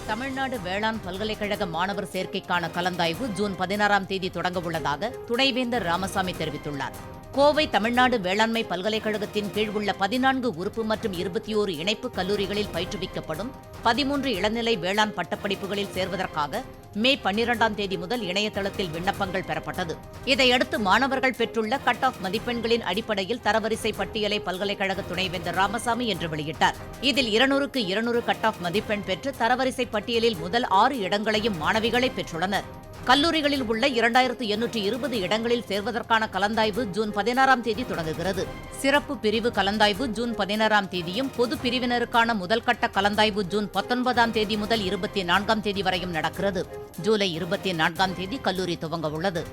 தமிழ்நாடு வேளாண் பல்கலைக்கழக மாணவர் சேர்க்கைக்கான கலந்தாய்வு ஜூன் 16ஆம் தேதி தொடங்க உள்ளதாக துணைவேந்தர் ராமசாமி தெரிவித்துள்ளார். கோவை தமிழ்நாடு வேளாண்மை பல்கலைக்கழகத்தின் கீழ் உள்ள 14 உறுப்பு மற்றும் 21 இணைப்பு கல்லூரிகளில் பயிற்றுவிக்கப்படும் 13 இளநிலை வேளாண் பட்டப்படிப்புகளில் சேர்வதற்காக மே 12ஆம் தேதி முதல் இணையதளத்தில் விண்ணப்பங்கள் பெறப்பட்டது. இதையடுத்து மாணவர்கள் பெற்றுள்ள கட் ஆஃப் மதிப்பெண்களின் அடிப்படையில் தரவரிசை பட்டியலை பல்கலைக்கழக துணைவேந்தர் ராமசாமி இன்று வெளியிட்டார். இதில் 200க்கு 200 கட் ஆஃப் மதிப்பெண் பெற்று தரவரிசை பட்டியலில் முதல் 6 இடங்களையும் மாணவிகளே பெற்றுள்ளனர். கல்லூரிகளில் உள்ள 2820 இடங்களில் சேர்வதற்கான கலந்தாய்வு ஜூன் 16ஆம் தேதி தொடங்குகிறது. சிறப்பு பிரிவு கலந்தாய்வு ஜூன் 16ஆம் தேதியும், பொது பிரிவினருக்கான முதல்கட்ட கலந்தாய்வு ஜூன் 19ஆம் தேதி முதல் 24ஆம் தேதி வரையும் நடக்கிறது. ஜூலை 24ஆம் தேதி கல்லூரி துவங்க உள்ளது.